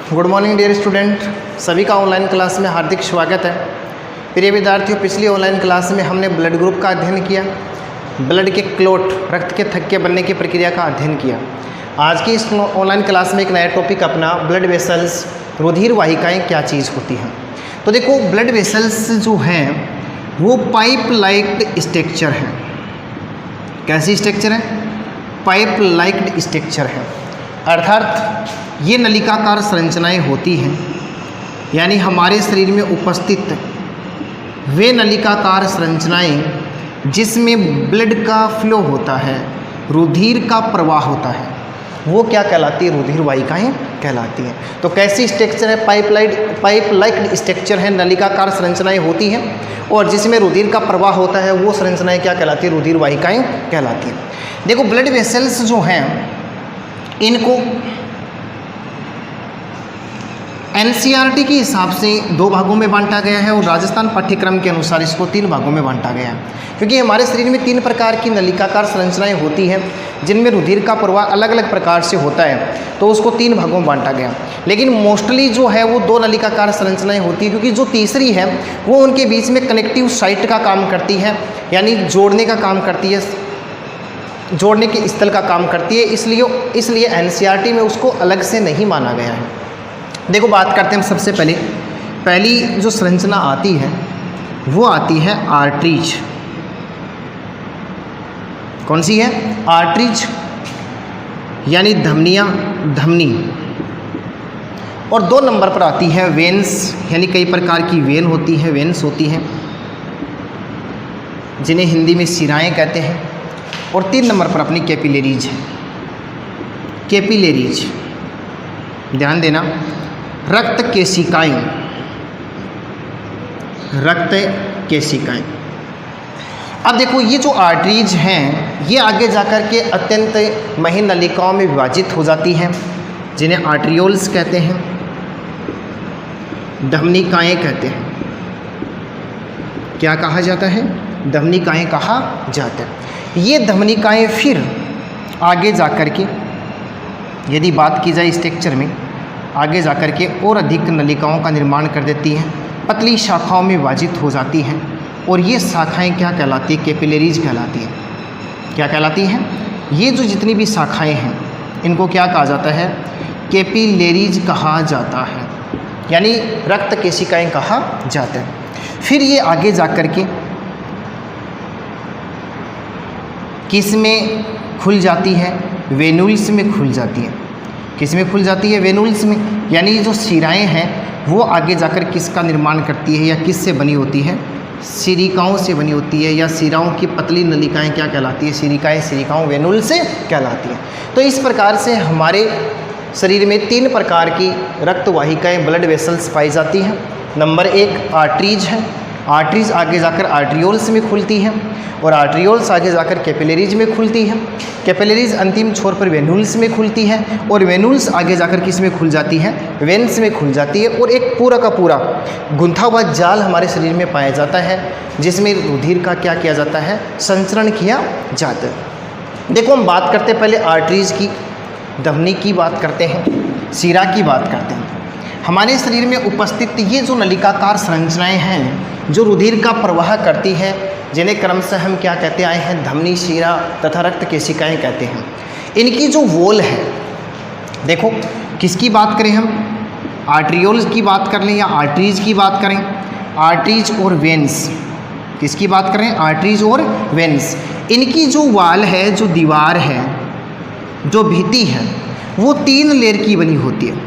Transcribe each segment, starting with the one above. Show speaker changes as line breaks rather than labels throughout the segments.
Good morning dear student, सभी का online class में हार्दिक स्वागत है। प्रिय विद्यार्थियों, पिछली ऑनलाइन क्लास में हमने ब्लड ग्रुप का अध्ययन किया, ब्लड के क्लोट रक्त के थक्के बनने की प्रक्रिया का अध्ययन किया। आज की इस ऑनलाइन क्लास में एक नया टॉपिक अपना ब्लड वेसल्स, रुधिर वाहिकाएँ क्या चीज़ होती हैं। तो देखो, ब्लड वेसल्स जो हैं वो पाइप लाइक स्ट्रक्चर है। कैसी स्ट्रक्चर है? पाइप लाइक स्ट्रक्चर है, अर्थात ये नलिकाकार संरचनाएं होती हैं, यानी हमारे शरीर में उपस्थित वे नलिकाकार संरचनाएं जिसमें ब्लड का फ्लो होता है, रुधिर का प्रवाह होता है, वो क्या कहलाती है? रुधिर वाहिकाएं कहलाती हैं। तो कैसी स्ट्रक्चर है? पाइप लाइक स्ट्रक्चर है, नलिकाकार संरचनाएं होती हैं और जिसमें रुधिर का प्रवाह होता है, वो संरचनाएं क्या कहलाती है? रुधिर वाहिकाएं कहलाती हैं। देखो, ब्लड वेसल्स जो हैं इनको एनसीईआरटी के हिसाब से 2 भागों में बांटा गया है और राजस्थान पाठ्यक्रम के अनुसार इसको 3 भागों में बांटा गया है, क्योंकि हमारे शरीर में 3 प्रकार की नलिकाकार संरचनाएं होती हैं जिनमें रुधिर का प्रवाह अलग अलग प्रकार से होता है, तो उसको 3 भागों में बांटा गया। लेकिन मोस्टली जो है वो 2 नलिकाकार संरचनाएं होती है, क्योंकि जो तीसरी है वो उनके बीच में कनेक्टिव साइट का काम करती है, यानी जोड़ने का काम करती है, जोड़ने के स्थल का काम करती है। इसलिए एनसीईआरटी में उसको अलग से नहीं माना गया है। देखो, बात करते हैं हम सबसे पहली जो संरचना आती है वो आती है आर्टरीज। कौन सी है? आर्टरीज, यानी धमनी। और 2 नंबर पर आती है वेन्स, यानी कई प्रकार की वेन होती है, वेन्स होती हैं जिन्हें हिंदी में शिराएँ कहते हैं। और 3 नंबर पर अपनी कैपिलरीज है। कैपिलरीज, ध्यान देना, रक्त केशिकाएं। अब देखो, ये जो आर्टरीज हैं ये आगे जाकर के अत्यंत महीन नलिकाओं में विभाजित हो जाती हैं, जिन्हें आर्ट्रियोल्स कहते हैं, धमनिकाएं कहते हैं। क्या कहा जाता है? धमनिकाएं कहा जाता है। ये धमनिकाएं फिर आगे जाकर के, यदि बात की जाए स्ट्रक्चर में, आगे जाकर के और अधिक नलिकाओं का निर्माण कर देती हैं, पतली शाखाओं में विभाजित हो जाती हैं और ये शाखाएं क्या कहलाती है? कैपिलरीज कहलाती हैं। क्या कहलाती हैं? ये जो जितनी भी शाखाएं हैं इनको क्या कहा जाता है? कैपिलरीज कहा जाता है, यानी रक्त केशिकाएं कहा जाता है। फिर ये आगे जाकर के किस में खुल जाती है? वेनुल्स में खुल जाती है। किस में खुल जाती है? वेनुल्स में। यानी जो शिराएं हैं वो आगे जाकर किसका निर्माण करती है या किस से बनी होती है? सिरिकाओं से बनी होती है, या शिराओं की पतली नलिकाएं क्या कहलाती है? सिरिकाओं वेनुल से कहलाती हैं। तो इस प्रकार से हमारे शरीर में 3 प्रकार की रक्त वाहिकाएँ, ब्लड वेसल्स पाई जाती हैं। नंबर 1 आर्टरीज है। आर्टरीज आगे जाकर आर्ट्रियोल्स में खुलती हैं और आर्ट्रियोल्स आगे जाकर कैपिलरीज में खुलती हैं। कैपिलरीज अंतिम छोर पर वेनुल्स में खुलती है और वेनुल्स आगे जाकर किस में खुल जाती है? वेन्स में खुल जाती है। और एक पूरा का पूरा गुंथा हुआ जाल हमारे शरीर में पाया जाता है, जिसमें रुधिर का क्या किया जाता है? संचरण किया जाता है। देखो, हम बात करते हैं पहले आर्टरीज की, धमनी की बात करते हैं, शिरा की बात करते हैं। हमारे शरीर में उपस्थित ये जो नलिकाकार संरचनाएं हैं जो रुधिर का प्रवाह करती हैं, जिन्हें क्रमशः हम क्या कहते आए हैं? धमनी, शिरा तथा रक्त केशिकाएं कहते हैं। इनकी जो वॉल है, देखो किसकी बात करें हम? आर्ट्रियोल्स की बात कर लें या आर्टरीज की बात करें? आर्टरीज और वेन्स। किसकी बात करें? आर्टरीज और वेन्स। इनकी जो वाल है, जो दीवार है, जो भित्ति है, वो 3 लेयर की बनी होती है।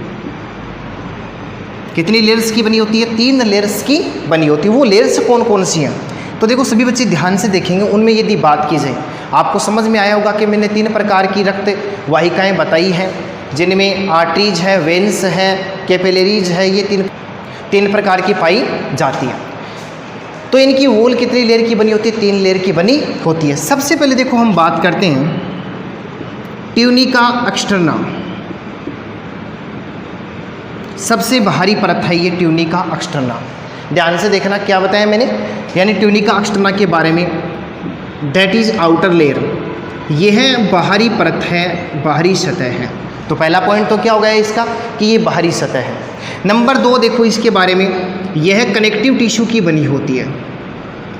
कितनी लेयर्स की बनी होती है? 3 लेयर्स की बनी होती है। वो लेयर्स कौन कौन सी हैं? तो देखो, सभी बच्चे ध्यान से देखेंगे, उनमें यदि बात की जाए आपको समझ में आया होगा कि मैंने 3 प्रकार की रक्त वाहिकाएं बताई हैं, जिनमें आर्टरीज है, वेन्स है, कैपिलरीज है। ये 3 प्रकार की पाई जाती है। तो इनकी वॉल कितनी लेयर की बनी होती है? 3 लेयर की बनी होती है। सबसे पहले देखो, हम बात करते हैं ट्यूनिका एक्सटर्ना। सबसे बाहरी परत है ये ट्यूनिका एक्सटर्ना। ध्यान से देखना, क्या बताया मैंने? यानी ट्यूनिका एक्सटर्ना के बारे में, दैट इज़ आउटर लेयर। यह बाहरी परत है, बाहरी सतह है। तो पहला पॉइंट तो क्या हो गया इसका कि ये बाहरी सतह है। नंबर 2 देखो इसके बारे में, यह कनेक्टिव टिश्यू की बनी होती है।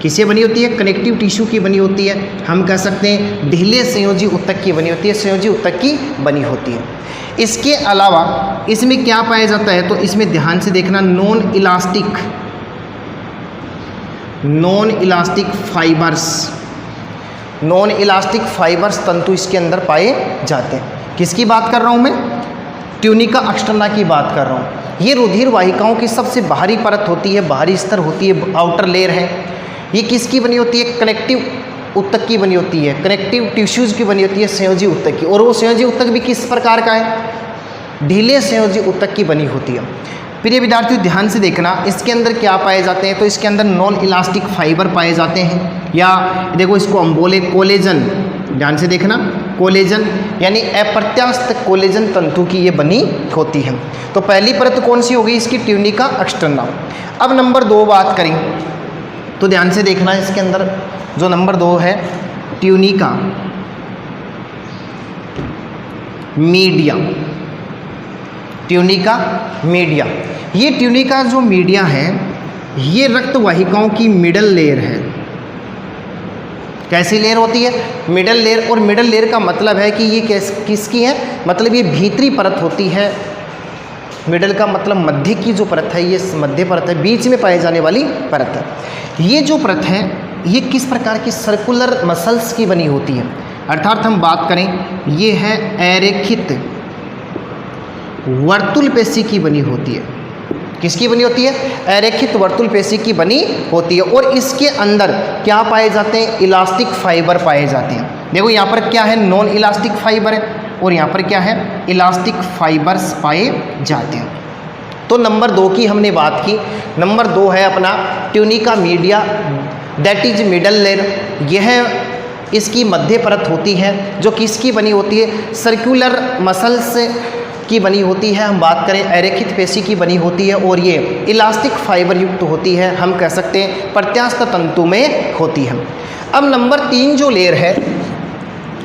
किससे बनी होती है? कनेक्टिव टिश्यू की बनी होती है। हम कह सकते हैं ढीले संयोजी ऊतक की बनी होती है, संयोजी ऊतक की बनी होती है। इसके अलावा इसमें क्या पाया जाता है? तो इसमें ध्यान से देखना, नॉन इलास्टिक फाइबर्स तंतु इसके अंदर पाए जाते हैं। किसकी बात कर रहा हूँ मैं? ट्यूनिका एक्सटर्ना की बात कर रहा हूँ। ये रुधिर वाहिकाओं की सबसे बाहरी परत होती है, बाहरी स्तर होती है, आउटर लेयर है। ये किसकी बनी होती है? कनेक्टिव ऊतक की बनी होती है, कनेक्टिव टिश्यूज़ की बनी होती है, संयोजी ऊतक की। और वो संयोजी ऊतक भी किस प्रकार का है? ढीले संयोजी ऊतक की बनी होती है। प्रिय विद्यार्थियों ध्यान से देखना, इसके अंदर क्या पाए जाते हैं? तो इसके अंदर नॉन इलास्टिक फाइबर पाए जाते हैं, या देखो इसको हम बोले कोलेजन। ध्यान से देखना, कोलेजन यानी अप्रत्यास्थ कोलेजन तंतु की ये बनी होती है। तो पहली परत कौन सी होगी इसकी? Tunica externa. अब नंबर 2 बात करें तो ध्यान से देखना, इसके अंदर जो नंबर 2 है ट्यूनिका मीडिया। ट्यूनिका मीडिया, ये ट्यूनिका जो मीडिया है ये रक्त वाहिकाओं की मिडल लेयर है। कैसी लेयर होती है? Middle layer. और मिडल लेयर का मतलब है कि ये किसकी है? मतलब ये भीतरी परत होती है। मिडल का मतलब मध्य की जो परत है, ये मध्य परत है, बीच में पाए जाने वाली परत है। ये जो परत है ये किस प्रकार की? सर्कुलर मसल्स की बनी होती है। अर्थात हम बात करें ये है अरेखित वर्तुल पेशी की बनी होती है। किसकी बनी होती है? अरेखित वर्तुल पेशी की बनी होती है। और इसके अंदर क्या पाए जाते हैं? इलास्टिक फाइबर पाए जाते हैं। देखो यहाँ पर क्या है? नॉन इलास्टिक फाइबर है, और यहाँ पर क्या है? इलास्टिक फाइबर्स पाए जाते हैं। तो नंबर 2 की हमने बात की। नंबर 2 है अपना tunica media, that is middle layer. यह इसकी मध्य परत होती है, जो किसकी बनी होती है? सर्कुलर मसल्स की बनी होती है। हम बात करें अरेखित पेशी की बनी होती है, और ये इलास्टिक फाइबर युक्त होती है। हम कह सकते हैं प्रत्यास्थ तंतु में होती है। अब नंबर 3 जो लेयर है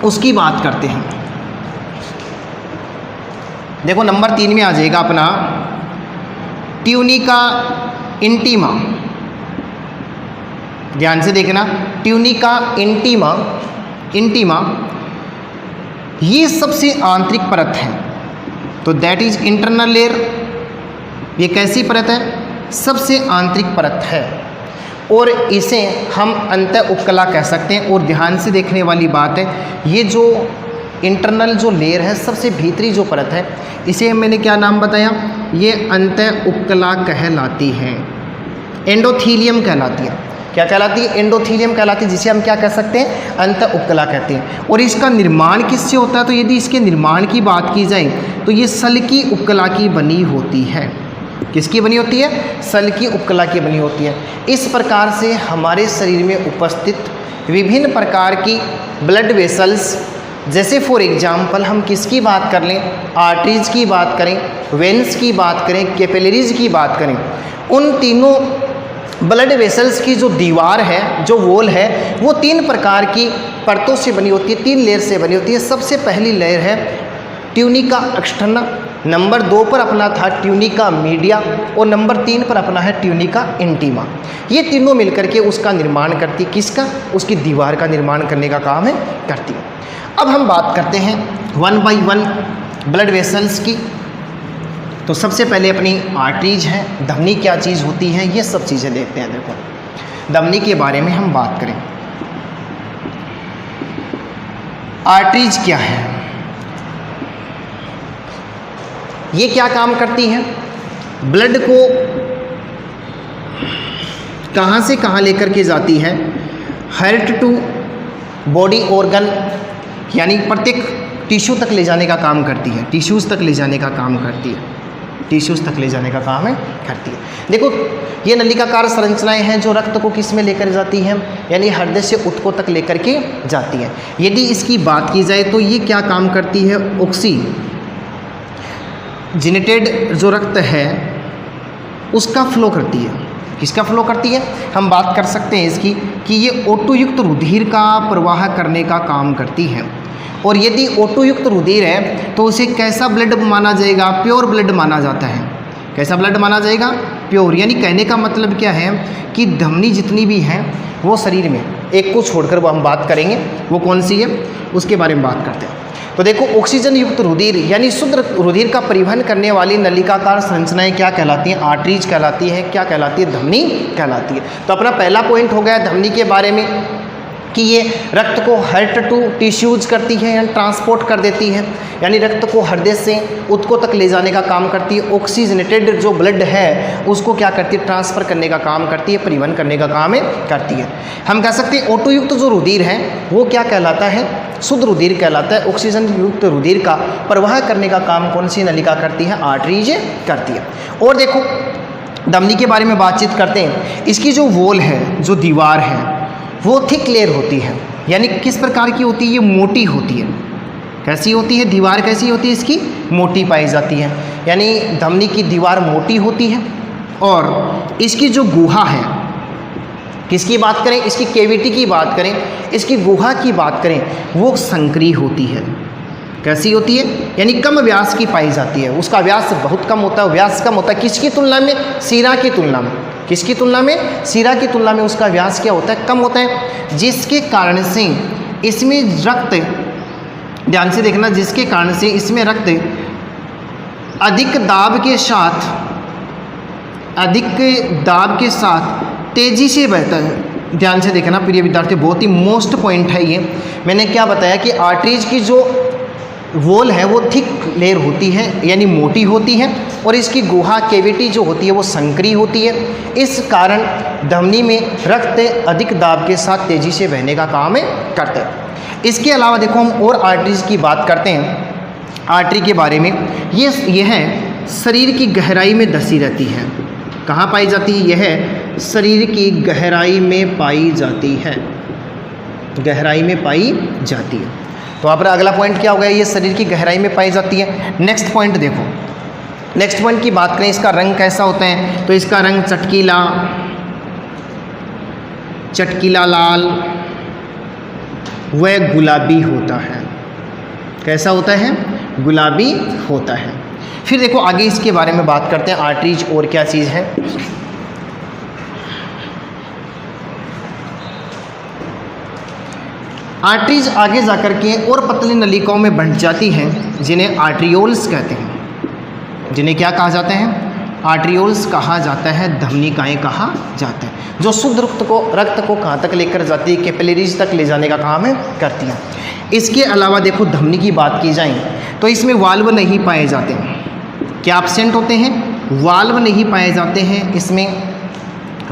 उसकी बात करते हैं। देखो नंबर 3 में आ जाएगा अपना ट्यूनिका इंटीमा। ध्यान से देखना, ट्यूनिका इंटीमा ये सबसे आंतरिक परत है। तो दैट इज इंटरनल लेयर। ये कैसी परत है? सबसे आंतरिक परत है, और इसे हम अंत उपकला कह सकते हैं। और ध्यान से देखने वाली बात है, ये जो इंटरनल जो लेयर है, सबसे भीतरी जो परत है, इसे मैंने क्या नाम बताया? ये अंत उपकला कहलाती है, एंडोथीलियम कहलाती है। क्या कहलाती है? एंडोथीलियम कहलाती है, जिसे हम क्या कह सकते हैं? अंत उपकला कहते हैं। और इसका निर्माण किससे होता है? तो यदि इसके निर्माण की बात की जाए तो ये सल्की उपकला की बनी होती है। किसकी बनी होती है? सल्की उपकला की बनी होती है। इस प्रकार से हमारे शरीर में उपस्थित विभिन्न प्रकार की ब्लड वेसल्स, जैसे फॉर एग्जाम्पल हम किसकी बात कर लें? आर्टरीज की बात करें, वेन्स की बात करें, कैपिलरीज की बात करें, उन तीनों ब्लड वेसल्स की जो दीवार है, जो वॉल है, वो 3 प्रकार की परतों से बनी होती है, 3 लेयर से बनी होती है। सबसे पहली लेयर है ट्यूनिका एक्सटर्ना, नंबर 2 पर अपना था ट्यूनिका मीडिया, और नंबर 3 पर अपना है ट्यूनिका इंटीमा। ये तीनों मिलकर के उसका निर्माण करती, किसका? उसकी दीवार का निर्माण करने का काम है करती। अब हम बात करते हैं 1 बाई 1 ब्लड वेसल्स की। तो सबसे पहले अपनी आर्टरीज है, धमनी क्या चीज़ होती है, ये सब चीज़ें देखते हैं। देखो धमनी के बारे में हम बात करें, आर्टरीज क्या है, ये क्या काम करती हैं? ब्लड को कहाँ से कहाँ लेकर के जाती है? हार्ट टू बॉडी ऑर्गन, यानी प्रत्येक टिश्यू तक ले जाने का काम करती है, टिश्यूज़ तक ले जाने का काम करती है, टिश्यूज़ तक ले जाने का काम है करती है। देखो ये नलिकाकार संरचनाएं हैं जो रक्त को किस में लेकर जाती हैं? यानी हृदय से ऊतकों तक लेकर के जाती हैं। यदि इसकी बात की जाए तो ये क्या काम करती है? ऑक्सीजनेटेड जो रक्त है उसका फ्लो करती है। किसका फ्लो करती है? हम बात कर सकते हैं इसकी कि ये O2 युक्त रुधिर का प्रवाह करने का काम करती है। और यदि O2 युक्त रुधिर है तो उसे कैसा ब्लड माना जाएगा? प्योर ब्लड माना जाता है। कैसा ब्लड माना जाएगा? प्योर। यानी कहने का मतलब क्या है कि धमनी जितनी भी हैं वो शरीर में, एक को छोड़कर वो हम बात करेंगे, वो कौन सी है उसके बारे में बात करते हैं। तो देखो, ऑक्सीजन युक्त रुधिर यानी शुद्ध रुधिर का परिवहन करने वाली नलिकाकार संरचनाएं क्या कहलाती हैं? आर्टरीज कहलाती है। क्या कहलाती है? धमनी कहलाती है। तो अपना पहला पॉइंट हो गया धमनी के बारे में कि ये रक्त को हार्ट टू टिश्यूज करती है यानी ट्रांसपोर्ट कर देती है, यानी रक्त को हृदय से ऊतकों तक ले जाने का काम करती है। ऑक्सीजनेटेड जो ब्लड है उसको क्या करती है? ट्रांसफ़र करने का काम करती है, परिवहन करने का काम करती है। हम कह सकते हैं O2 युक्त जो रुधिर है वो क्या कहलाता है? शुद्ध रुधिर कहलाता है। ऑक्सीजन युक्त रुधिर का प्रवाह करने का काम कौन सी नलिका करती है? आर्टरीज करती है। और देखो, धमनी के बारे में बातचीत करते हैं। इसकी जो वॉल है, जो दीवार है, वो थिक लेयर होती है। यानी किस प्रकार की होती है? ये मोटी होती है। कैसी होती है? दीवार कैसी होती है इसकी? मोटी पाई जाती है। यानी धमनी की दीवार मोटी होती है। और इसकी जो गुहा है, किसकी बात करें? इसकी कैविटी की बात करें, इसकी गुहा की बात करें, वो संकरी होती है। कैसी होती है? यानी कम व्यास की पाई जाती है। उसका व्यास बहुत कम होता है। व्यास कम होता है किसकी तुलना में? सीरा की तुलना में। किसकी तुलना में? सीरा की तुलना में उसका व्यास क्या होता है? कम होता है। जिसके कारण से इसमें रक्त, ध्यान से देखना, जिसके कारण से इसमें रक्त अधिक दाब के साथ तेजी से बहता है। ध्यान से देखना प्रिय विद्यार्थी, बहुत ही मोस्ट पॉइंट है ये। मैंने क्या बताया कि आर्टरीज की जो वॉल है वो थिक लेयर होती है यानी मोटी होती है, और इसकी गुहा कैविटी जो होती है वो संकरी होती है। इस कारण धमनी में रक्त अधिक दाब के साथ तेजी से बहने का काम करता है। इसके अलावा देखो, हम और आर्टरीज की बात करते हैं। आर्टरी के बारे में यह शरीर की गहराई में धसी रहती है। कहाँ पाई जाती है? यह शरीर की गहराई में पाई जाती है। गहराई में पाई जाती है। तो आप अगला पॉइंट क्या हो गया? ये शरीर की गहराई में पाई जाती है। नेक्स्ट पॉइंट देखो, नेक्स्ट पॉइंट की बात करें, इसका रंग कैसा होता है? तो इसका रंग चटकीला लाल व गुलाबी होता है। कैसा होता है? गुलाबी होता है। फिर देखो आगे इसके बारे में बात करते हैं, आर्टरीज और क्या चीज़ है। आर्टरीज आगे जाकर के और पतली नलिकाओं में बंट जाती हैं, जिन्हें आर्ट्रियोल्स कहते हैं। जिन्हें क्या कहा जाता है? आर्ट्रियोल्स कहा जाता है। धमनिकाएँ कहा जाता है, जो शुद्ध रक्त को कहाँ तक लेकर जाती है? कैपिलरीज तक ले जाने का काम करती है। इसके अलावा देखो, धमनी की बात की जाए तो इसमें वाल्व नहीं पाए जाते हैं। क्या एब्सेंट होते हैं? वाल्व नहीं पाए जाते हैं इसमें।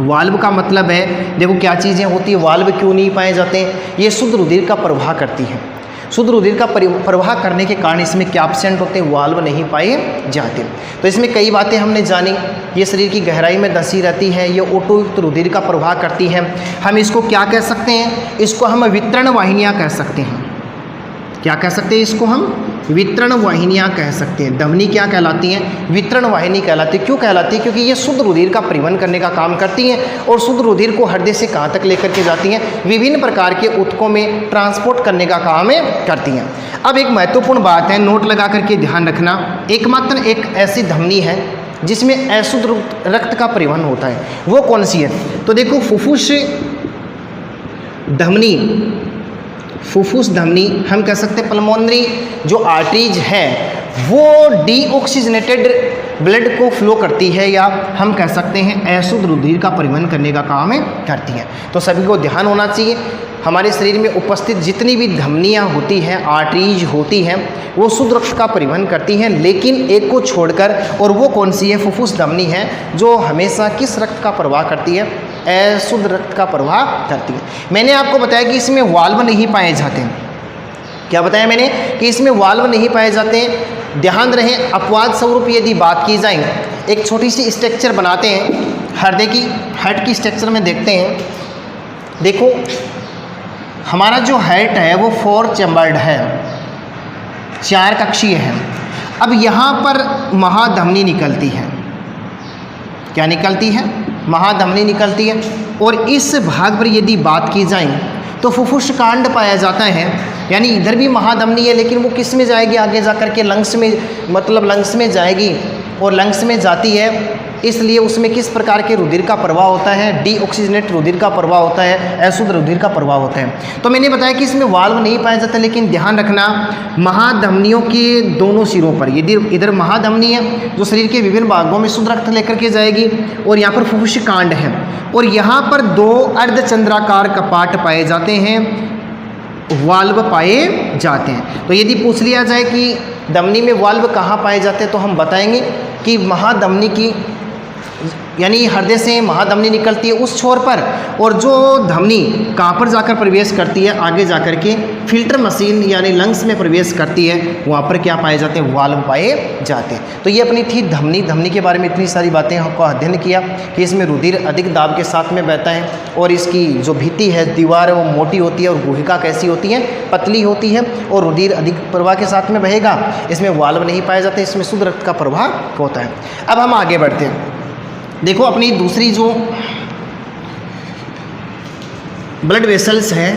वाल्व का मतलब है, देखो क्या चीज़ें होती है, वाल्व क्यों नहीं पाए जाते हैं? ये शुद्ध रुधिर का प्रवाह करती है। शुद्ध रुधिर का प्रवाह करने के कारण इसमें क्या एब्सेंट होते हैं? वाल्व नहीं पाए जाते। तो इसमें कई बातें हमने जानी। ये शरीर की गहराई में धसी रहती है, ये O2 युक्त रुधिर का प्रवाह करती है। हम इसको क्या कह सकते हैं? इसको हम वितरण वाहिनियाँ कह सकते हैं। क्या कह सकते हैं? इसको हम वितरण वाहिनियाँ कह सकते हैं। धमनी क्या कहलाती हैं? वितरण वाहिनी कहलाती है। क्यों कहलाती है? क्योंकि ये शुद्ध रुधिर का परिवहन करने का काम करती हैं और शुद्ध रुधिर को हृदय से कहाँ तक लेकर के जाती हैं? विभिन्न प्रकार के ऊतकों में ट्रांसपोर्ट करने का काम करती हैं। अब एक महत्वपूर्ण बात है, नोट लगा करके ध्यान रखना, एकमात्र एक ऐसी धमनी है जिसमें अशुद्ध रक्त का परिवहन होता है। वो कौन सी है? तो देखो, फुफ्फुस धमनी हम कह सकते हैं। पल्मोनरी जो आर्टरीज है वो डीऑक्सीजनेटेड ब्लड को फ्लो करती है, या हम कह सकते हैं अशुद्ध रुधिर का परिवहन करने का काम करती है। तो सभी को ध्यान होना चाहिए, हमारे शरीर में उपस्थित जितनी भी धमनियाँ होती हैं, आर्टरीज होती हैं, वो शुद्ध रक्त का परिवहन करती हैं, लेकिन एक को छोड़कर, और वो कौन सी है? फुफ्फुस धमनी है, जो हमेशा किस रक्त का प्रवाह करती है? अशुद्ध रक्त का प्रवाह करती है। मैंने आपको बताया कि इसमें वाल्व नहीं पाए जाते हैं। क्या बताया मैंने? कि इसमें वाल्व नहीं पाए जाते हैं। ध्यान रहे, अपवाद स्वरूप यदि बात की जाए, एक छोटी सी स्ट्रक्चर बनाते हैं, हृदय की हार्ट की स्ट्रक्चर में देखते हैं। देखो, हमारा जो हार्ट है वो 4 चैम्बर्ड है, 4 कक्षीय है। अब यहाँ पर महाधमनी निकलती है। क्या निकलती है? महाधमनी निकलती है। और इस भाग पर यदि बात की जाए तो फुफ्फुस कांड पाया जाता है, यानी इधर भी महाधमनी है लेकिन वो किस में जाएगी आगे जाकर के लंग्स में, मतलब लंग्स में जाएगी। और लंग्स में जाती है इसलिए उसमें किस प्रकार के रुधिर का प्रवाह होता है, डीऑक्सीजनेट रुधिर का प्रवाह होता है, अशुद्ध रुधिर का प्रवाह होता है। तो मैंने बताया कि इसमें वाल्व नहीं पाया जाता, लेकिन ध्यान रखना महाधमनियों के दोनों सिरों पर, यदि इधर महाधमनी है जो शरीर के विभिन्न भागों में शुद्ध रक्त लेकर के जाएगी, और यहाँ पर फुफ्फुस कांड है, और यहाँ पर 2 अर्धचंद्राकार कपाट पाए जाते हैं, वाल्व पाए जाते हैं। तो यदि पूछ लिया जाए कि धमनी में वाल्व कहाँ पाए जाते हैं, तो हम बताएंगे कि महाधमनी की, यानी हृदय से महाधमनी निकलती है उस छोर पर, और जो धमनी कहाँ पर जाकर प्रवेश करती है, आगे जाकर के फिल्टर मशीन यानी लंग्स में प्रवेश करती है, वहाँ पर क्या पाए जाते हैं, वाल्व पाए जाते हैं। तो ये अपनी थी धमनी के बारे में इतनी सारी बातें हमको अध्ययन किया कि इसमें रुधिर अधिक दाब के साथ में बहता है, और इसकी जो भित्ति है, दीवार है, वो मोटी होती है, और गुहिका कैसी होती है, पतली होती है, और रुधिर अधिक प्रवाह के साथ में बहेगा। इसमें वाल्व नहीं पाए जाते, इसमें शुद्ध रक्त का प्रवाह होता है। अब हम आगे बढ़ते हैं। देखो अपनी दूसरी जो ब्लड वेसल्स हैं,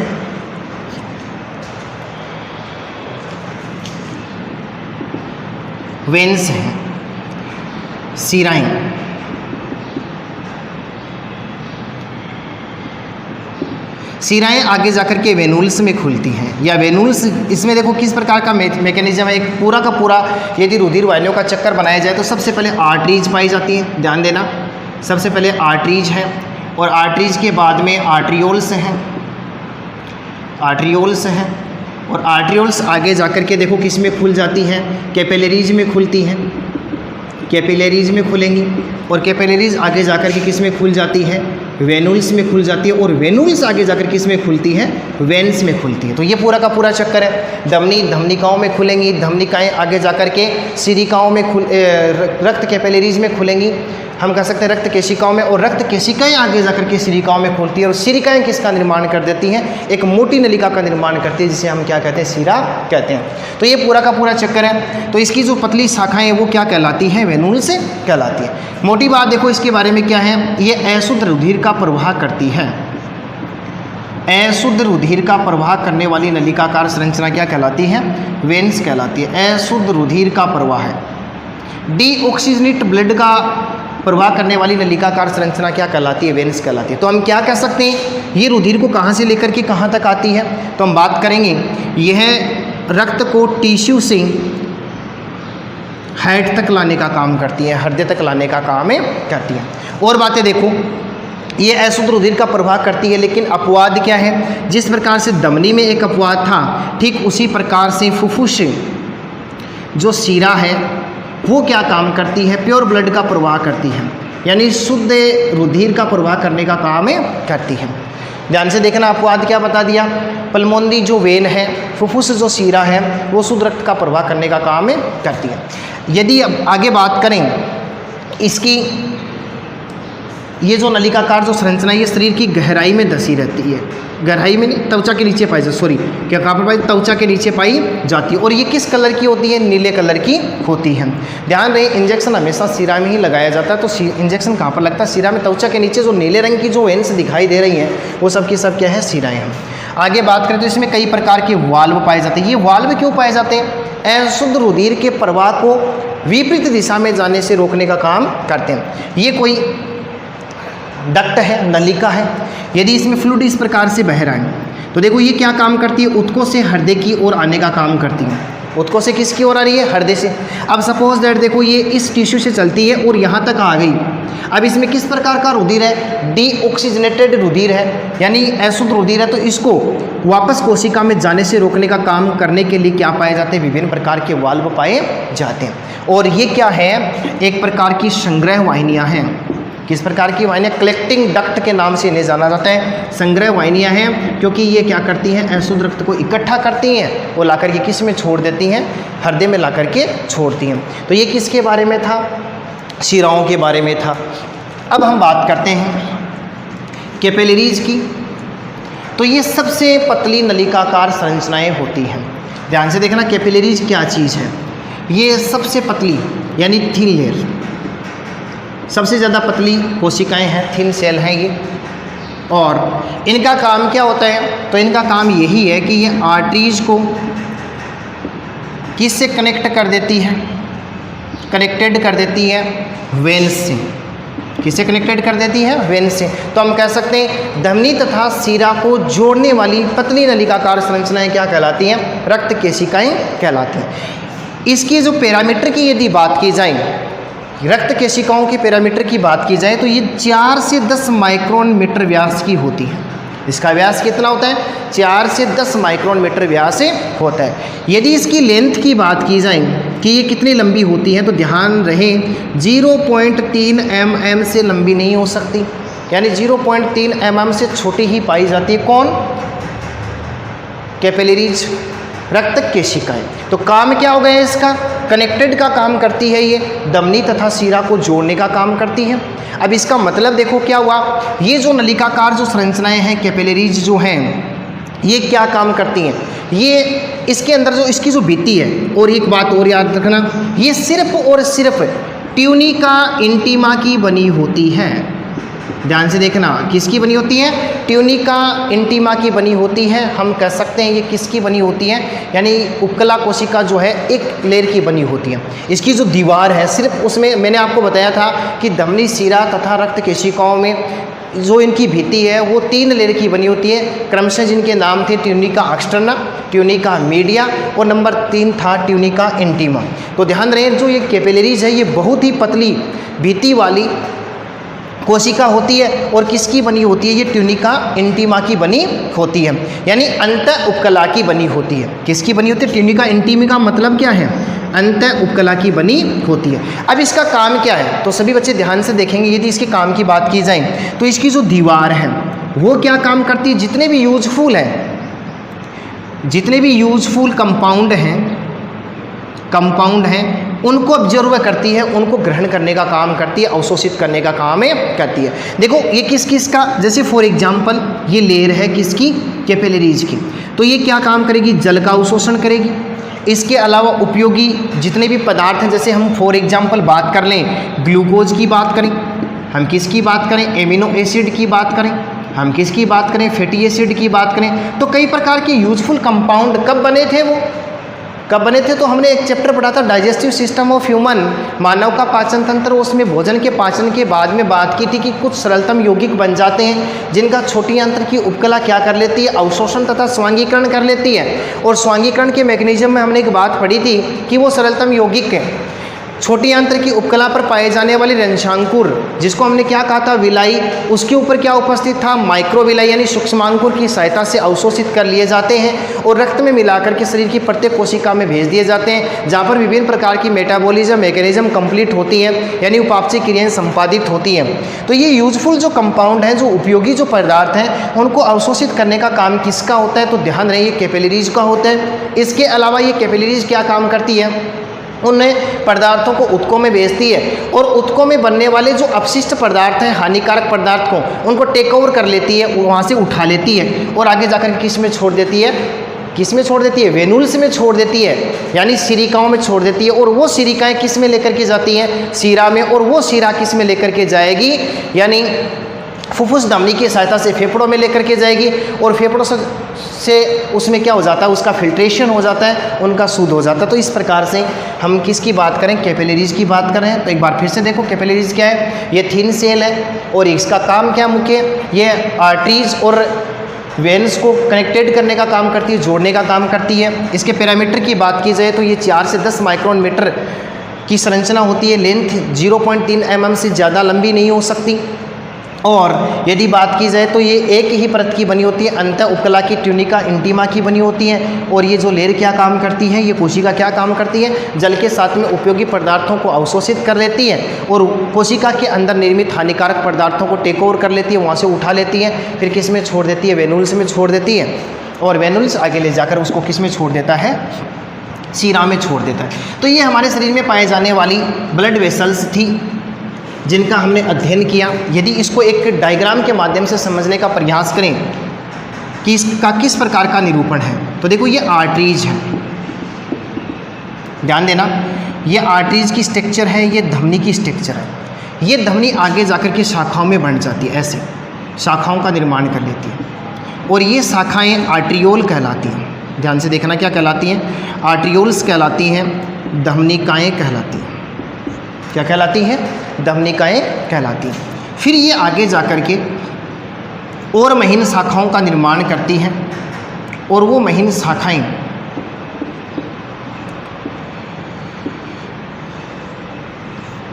वेन्स हैं, शिराएं, शिराएं आगे जाकर के वेनुल्स में खुलती हैं, या वेनुल्स, इसमें देखो किस प्रकार का मैकेनिज्म है। एक पूरा का पूरा यदि रुधिर वाहिनियों का चक्कर बनाया जाए तो सबसे पहले आर्टरीज पाई जाती है, ध्यान देना, सबसे पहले आर्टरीज है, और आर्टरीज के बाद में आर्ट्रियोल्स हैं, आर्ट्रियोल्स हैं, और आर्ट्रियोल्स आगे जाकर के देखो किस में खुल जाती हैं, कैपिलरीज में खुलती हैं, कैपिलरीज में खुलेंगी, और कैपिलरीज आगे जाकर के किस में खुल जाती है, वेनुल्स में खुल जाती है, और वेनुल्स आगे जाकर किस में खुलती है, वेन्स में खुलती है। तो ये पूरा का पूरा चक्कर है। धमनिकाओं में खुलेंगी, धमनिकाएं आगे जाकर के सिरिकाओं में रक्त कैपिलरीज में खुलेंगी, हम कह सकते हैं रक्त केशिकाओं में, और रक्त केशिकाएं आगे जाकर के सिरिकाओं में खुलती है, और सिरिकाएं किसका निर्माण कर देती हैं, एक मोटी नलिका का निर्माण करती है, जिसे हम क्या कहते हैं, शिरा कहते हैं। तो ये पूरा का पूरा चक्कर है। तो इसकी जो पतली शाखाएं हैं वो क्या कहलाती हैं, वेनुल्स कहलाती है। मोटी बात देखो इसके बारे में क्या है, ये अशुद्ध रुधिर का प्रवाह करती है। अशुद्ध रुधिर का प्रवाह करने वाली नलिकाकार संरचना क्या कहलाती है, वेन्स कहलाती है। अशुद्ध रुधिर का प्रवाह है। डीऑक्सीजनेट ब्लड का प्रवाह करने वाली नलिकाकार संरचना क्या कहलाती है, वेन्स कहलाती है। तो हम क्या कह सकते हैं, ये रुधिर को कहाँ से लेकर के कहाँ तक आती है, तो हम बात करेंगे यह रक्त को टिश्यू से हेड तक लाने का काम करती है, हृदय तक लाने का काम करती है। और बातें देखो, ये अशुद्ध रुधिर का प्रवाह करती है, लेकिन अपवाद क्या है, जिस प्रकार से धमनी में एक अपवाद था, ठीक उसी प्रकार से फुफ्फुस जो शिरा है वो क्या काम करती है, प्योर ब्लड का प्रवाह करती है, यानी शुद्ध रुधिर का प्रवाह करने का काम करती है। ध्यान से देखना, अपवाद क्या बता दिया, पल्मोनरी जो वेन है, फुफ्फुस जो शिरा है, वो शुद्ध रक्त का प्रवाह करने का काम करती है। यदि अब आगे बात करें इसकी, ये जो नलिकाकार जो संरचना है ये शरीर की गहराई में धसी रहती है, गहराई में नहीं, त्वचा के नीचे पाई जाती, सॉरी क्या कहाँ पर पाई, त्वचा के नीचे पाई जाती है। और ये किस कलर की होती है, नीले कलर की होती है। ध्यान रहे, इंजेक्शन हमेशा शिरा में ही लगाया जाता है। तो इंजेक्शन कहाँ पर लगता है, शिरा में। त्वचा के नीचे जो नीले रंग की जो वेन्स दिखाई दे रही हैं वो सब की सब क्या है, शिराएँ हैं। आगे बात करें तो इसमें कई प्रकार के वाल्व पाए जाते हैं। ये वाल्व क्यों पाए जाते हैं, अशुद्ध रुधिर के प्रवाह को विपरीत दिशा में जाने से रोकने का काम करते हैं। ये कोई डक्ट है, नलिका है, यदि इसमें फ्लूइड इस प्रकार से बह रहा है तो देखो ये क्या काम करती है, ऊतकों से हृदय की ओर आने का काम करती है। ऊतकों से किसकी ओर आ रही है, हृदय से। अब सपोज दैट देखो ये इस टिश्यू से चलती है और यहाँ तक आ गई। अब इसमें किस प्रकार का रुधिर है, डीऑक्सीजनेटेड रुधिर है, यानी अशुद्ध रुधिर है। तो इसको वापस कोशिका में जाने से रोकने का काम करने के लिए क्या पाए जाते हैं, विभिन्न प्रकार के वाल्व पाए जाते हैं। और ये क्या है, एक प्रकार की संग्रह वाहिनियाँ हैं। किस प्रकार की वाहिनियाँ, कलेक्टिंग डक्ट के नाम से इन्हें जाना जाता है। संग्रह वाहिनियाँ हैं क्योंकि ये क्या करती हैं, अशुद्ध रक्त को इकट्ठा करती हैं और लाकर के किस में छोड़ देती हैं, हृदय में लाकर के छोड़ती हैं। तो ये किसके बारे में था, शिराओं के बारे में था। अब हम बात करते हैं कैपिलरीज की। तो ये सबसे पतली नलिकाकार संरचनाएँ होती हैं। ध्यान से देखना, कैपिलरीज क्या चीज़ है, ये सबसे पतली यानी थिन लेयर, सबसे ज़्यादा पतली कोशिकाएं हैं, थिन सेल हैं ये। और इनका काम क्या होता है? तो इनका काम यही है कि ये आर्टरीज को किससे कनेक्ट कर देती है? कनेक्टेड कर देती है वेन्स से। किससे कनेक्टेड कर देती है? वेन्स से। तो हम कह सकते हैं धमनी तथा शिरा को जोड़ने वाली पतली नलिकाकार संरचनाएं क्या कहलाती हैं? रक्त केशिकाएं कहलाती हैं। इसकी जो पैरामीटर की यदि बात की जाए, रक्त केशिकाओं के पैरामीटर की बात की जाए, तो ये 4 से 10 माइक्रोन मीटर व्यास की होती है। इसका व्यास कितना होता है? 4 से 10 माइक्रोन मीटर व्यास होता है। यदि इसकी लेंथ की बात की जाए कि ये कितनी लंबी होती है, तो ध्यान रहे 0.3 mm से लंबी नहीं हो सकती, यानी 0.3 mm से छोटी ही पाई जाती है। कौन? कैपिलरीज, रक्त केशिकाएं। तो काम क्या हो गया इसका? कनेक्टेड का काम करती है ये, धमनी तथा शिरा को जोड़ने का काम करती है। अब इसका मतलब देखो क्या हुआ, ये जो नलिकाकार जो संरचनाएं हैं कैपिलरीज जो हैं, ये क्या काम करती हैं? ये इसके अंदर जो इसकी जो भित्ति है, और एक बात और याद रखना, ये सिर्फ और सिर्फ ट्यूनिका इंटीमा की बनी होती है। ध्यान से देखना, किसकी बनी होती है? ट्यूनिका इंटीमा की बनी होती है। हम कह सकते हैं ये किसकी बनी होती है? यानी उपकला कोशिका जो है एक लेयर की बनी होती है। इसकी जो दीवार है, सिर्फ उसमें मैंने आपको बताया था कि धमनी, शिरा तथा रक्त केशिकाओं में जो इनकी भित्ति है वो 3 लेयर की बनी होती है, क्रमशः जिनके नाम थे ट्यूनिका एक्सटर्ना, ट्यूनिका मीडिया और नंबर 3 था ट्यूनिका इंटीमा। तो ध्यान रहे जो ये कैपिलरीज है ये बहुत ही पतली भित्ति वाली कोशिका होती है, और किसकी बनी होती है? ये ट्यूनिका इंटीमा की बनी होती है, यानी अंत उपकला की बनी होती है। किसकी बनी होती है? ट्यूनिका इंटीमा का मतलब क्या है? अंत उपकला की बनी होती है। अब इसका काम क्या है? तो सभी बच्चे ध्यान से देखेंगे। यदि इसके काम की बात की जाए तो इसकी जो दीवार है वो क्या काम करती है? जितने भी यूजफुल हैं, जितने भी यूजफुल कंपाउंड हैं उनको ऑब्जर्व करती है, उनको ग्रहण करने का काम करती है, अवशोषित करने का काम करती है। देखो ये किस किस का, जैसे फॉर एग्जांपल ये लेयर है किसकी? कैपिलरीज की। तो ये क्या काम करेगी? जल का अवशोषण करेगी। इसके अलावा उपयोगी जितने भी पदार्थ हैं, जैसे हम फॉर एग्जांपल बात कर लें ग्लूकोज की बात करें, हम किसकी बात करें? एमिनो एसिड की बात करें, हम किसकी बात करें? फैटी एसिड की बात करें। तो कई प्रकार के यूजफुल कंपाउंड कब बने थे? वो कब बने थे? तो हमने एक चैप्टर पढ़ा था डाइजेस्टिव सिस्टम ऑफ ह्यूमन, मानव का पाचन तंत्र। उसमें भोजन के पाचन के बाद में बात की थी कि कुछ सरलतम यौगिक बन जाते हैं जिनका छोटी आंत्र की उपकला क्या कर लेती है? अवशोषण तथा स्वांगीकरण कर लेती है। और स्वांगीकरण के मैकेनिज्म में हमने एक बात पढ़ी थी कि वो सरलतम यौगिक है छोटी आंत्र की उपकला पर पाए जाने वाले रंशांकुर, जिसको हमने क्या कहा था? विलाई, उसके ऊपर क्या उपस्थित था? माइक्रोविलाई, यानी सूक्ष्मांकुर की सहायता से अवशोषित कर लिए जाते हैं और रक्त में मिलाकर के शरीर की प्रत्येक कोशिका में भेज दिए जाते हैं, जहाँ पर विभिन्न प्रकार की मेटाबॉलिज्म मैकेनिज्म कंप्लीट होती हैं, यानी उपापचय क्रियाएं संपादित होती हैं। तो ये यूजफुल जो कंपाउंड हैं, जो उपयोगी जो पदार्थ हैं, उनको अवशोषित करने का काम किसका होता है? तो ध्यान रहे ये कैपिलरीज का होता है। इसके अलावा ये कैपिलरीज क्या काम करती है? उन पदार्थों को ऊतकों में भेजती है, और ऊतकों में बनने वाले जो अपशिष्ट पदार्थ हैं, हानिकारक पदार्थ को, उनको टेक ओवर कर लेती है, वहाँ से उठा लेती है और आगे जाकर किस में छोड़ देती है? किस में छोड़ देती है? वेनुल्स में छोड़ देती है, यानी सिरिकाओं में छोड़ देती है। और वो सिरिकाएँ किस में लेकर के जाती हैं? शिरा में। और वो शिरा किस में लेकर के जाएगी? यानी फुफ्फुस धमनी की सहायता से फेफड़ों में लेकर के जाएगी, और फेफड़ों से उसमें क्या हो जाता है? उसका फिल्ट्रेशन हो जाता है, उनका शुद्ध हो जाता है। तो इस प्रकार से हम किसकी बात करें? कैपिलरीज की बात कर रहे हैं। तो एक बार फिर से देखो कैपिलरीज क्या है? ये थिन सेल है, और इसका काम क्या मुख्य? ये आर्टरीज और वेन्स को कनेक्टेड करने का काम करती है, जोड़ने का काम करती है। इसके पैरामीटर की बात की जाए तो ये 4 से 10 माइक्रोन मीटर की संरचना होती है। लेंथ 0.3 mm से ज़्यादा लंबी नहीं हो सकती। और यदि बात की जाए तो ये एक ही परत की बनी होती है, अंत उपकला की ट्यूनिका इंटीमा की बनी होती है। और ये जो लेयर क्या काम करती है? ये कोशिका क्या काम करती है? जल के साथ में उपयोगी पदार्थों को अवशोषित कर लेती है, और कोशिका के अंदर निर्मित हानिकारक पदार्थों को टेक ओवर कर लेती है, वहाँ से उठा लेती है, फिर किस में छोड़ देती है? वेनुल्स में छोड़ देती है। और वेनुल्स आगे ले जाकर उसको किस में छोड़ देता है? शिरा में छोड़ देता है। तो ये हमारे शरीर में पाए जाने वाली ब्लड वेसल्स थी जिनका हमने अध्ययन किया। यदि इसको एक डायग्राम के माध्यम से समझने का प्रयास करें कि इसका किस प्रकार का निरूपण है, तो देखो ये आर्टरीज है, ध्यान देना, ये आर्टरीज की स्ट्रक्चर है, ये धमनी की स्ट्रक्चर है। ये धमनी आगे जाकर के शाखाओं में बढ़ जाती है, ऐसे शाखाओं का निर्माण कर लेती है और ये शाखाएं आर्ट्रियोल कहलाती हैं। ध्यान से देखना क्या कहलाती हैं, आर्ट्रियोल्स कहलाती हैं, धमनिकाएँ कहलाती हैं। क्या कहलाती हैं, धमनिकाएँ कहलाती हैं। फिर ये आगे जाकर के और महीन शाखाओं का निर्माण करती हैं और वो महीन शाखाएं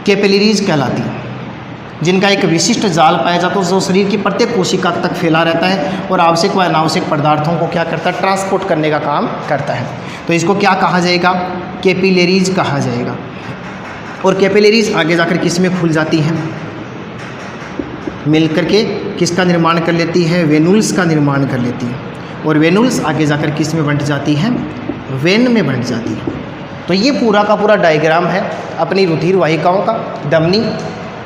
कैपिलरीज कहलाती हैं, जिनका एक विशिष्ट जाल पाया जाता है जो शरीर की प्रत्येक कोशिका तक फैला रहता है और आवश्यक व अनावश्यक पदार्थों को क्या करता है, ट्रांसपोर्ट करने का काम करता है। तो इसको क्या कहा जाएगा, कैपिलरीज कहा जाएगा। और कैपिलरीज आगे जाकर किस में खुल जाती हैं, मिलकर के किसका निर्माण कर लेती है, वेनुल्स का निर्माण कर लेती है और वेनुल्स आगे जाकर किस में बंट जाती हैं, वेन में बंट जाती है। तो ये पूरा का पूरा डायग्राम है अपनी रुधिर वाहिकाओं का। धमनी,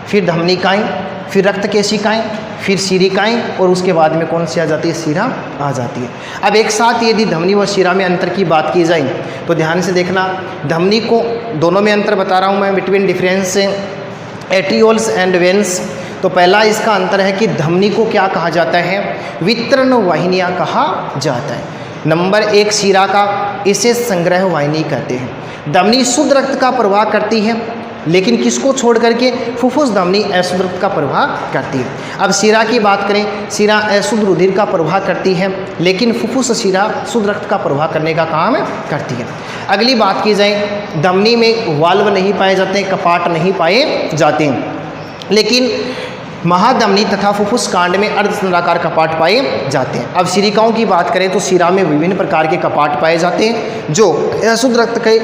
फिर धमनिकाएँ, फिर रक्त केशिकाएँ, फिर शिरिकाएँ और उसके बाद में कौन सी आ जाती है, शिरा आ जाती है। अब एक साथ यदि धमनी व शिरा में अंतर की बात की जाए तो ध्यान से देखना, धमनी को दोनों में अंतर बता रहा हूँ मैं, बिटवीन डिफरेंस एट्रियोल्स एंड वेन्स। तो पहला इसका अंतर है कि धमनी को क्या कहा जाता है, वितरण वाहिनियाँ कहा जाता है। नंबर 1 शिरा का, इसे संग्रह वाहिनी कहते हैं। धमनी शुद्ध रक्त का प्रवाह करती है, लेकिन किसको छोड़ करके, फुफ्फुस धमनी अशुद्ध रक्त का प्रवाह करती है। अब शिरा की बात करें, शिरा अशुद्ध रुधिर का प्रवाह करती है, लेकिन फुफ्फुस शिरा शुद्ध रक्त का प्रवाह करने का काम करती है। अगली बात की जाए, धमनी में वाल्व नहीं पाए जाते, कपाट नहीं पाए जाते हैं, लेकिन महाधमनी तथा फुफ्फुस कांड में अर्धचंद्राकार कपाट पाए जाते हैं। अब शिरिकाओं की बात करें तो शिरा में विभिन्न प्रकार के कपाट पाए जाते हैं जो अशुद्ध रक्त के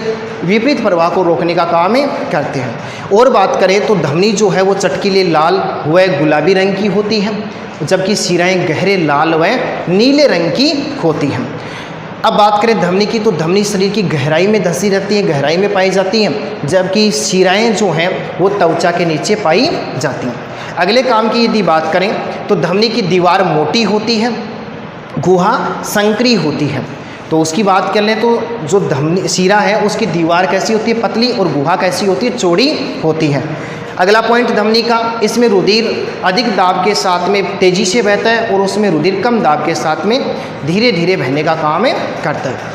विपरीत प्रवाह को रोकने का काम करते हैं। और बात करें तो धमनी जो है वो चटकीले लाल व गुलाबी रंग की होती है, जबकि शिराएँ गहरे लाल व नीले रंग की होती हैं। अब बात करें धमनी की तो धमनी शरीर की गहराई में धंसी रहती है, गहराई में पाई जाती हैं, जबकि शिराएँ जो हैं वो त्वचा के नीचे पाई जाती हैं। अगले काम की यदि बात करें तो धमनी की दीवार मोटी होती है, गुहा संकरी होती है। तो उसकी बात कर लें तो जो धमनी शिरा है उसकी दीवार कैसी होती है, पतली, और गुहा कैसी होती है, चौड़ी होती है। अगला पॉइंट धमनी का, इसमें रुधिर अधिक दाब के साथ में तेजी से बहता है और उसमें रुधिर कम दाब के साथ में धीरे धीरे बहने का काम करता है।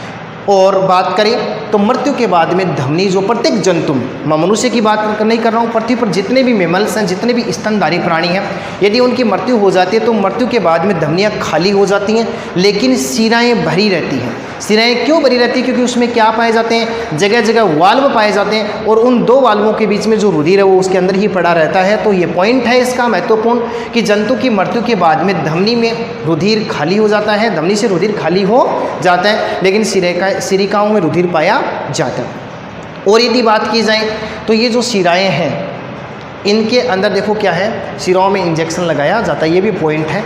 और बात करें तो मृत्यु के बाद में धमनी जो प्रत्येक जंतु, मैं मनुष्य की बात नहीं कर रहा हूँ, पृथ्वी पर जितने भी मैमल्स हैं, जितने भी स्तनधारी प्राणी हैं, यदि उनकी मृत्यु हो जाती है तो मृत्यु के बाद में धमनियाँ खाली हो जाती हैं, लेकिन शिराएँ भरी रहती हैं। शिराएँ क्यों भरी रहती है, क्योंकि उसमें क्या पाए जाते हैं, जगह जगह वाल्व पाए जाते हैं और उन दो वाल्वों के बीच में जो रुधिर है वो उसके अंदर ही पड़ा रहता है। तो ये पॉइंट है इसका महत्वपूर्ण कि जंतु की मृत्यु के बाद में धमनी में रुधिर खाली हो जाता है, धमनी से रुधिर खाली हो जाता है, लेकिन शिरिकाओं में रुधिर पाया जाता है। और यदि बात की जाए तो ये जो शिराएँ हैं इनके अंदर देखो क्या है, शिराओं में इंजेक्शन लगाया जाता है, ये भी पॉइंट है,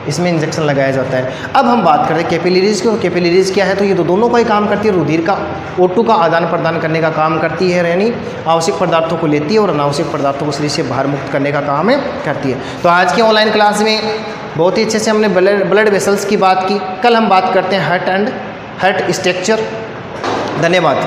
इसमें इंजेक्शन लगाया जाता है। अब हम बात करें कैपिलरीज की, और कैपिलरीज क्या है, तो ये तो दोनों का ही काम करती है, रुधिर का O2 का आदान प्रदान करने का काम करती है, यानी आवश्यक पदार्थों को लेती है और अनावश्यक पदार्थों को शरीर से बाहर मुक्त करने का काम करती है। तो आज के ऑनलाइन क्लास में बहुत ही अच्छे से हमने ब्लड वेसल्स की बात की। कल हम बात करते हैं हार्ट स्ट्रक्चर। धन्यवाद।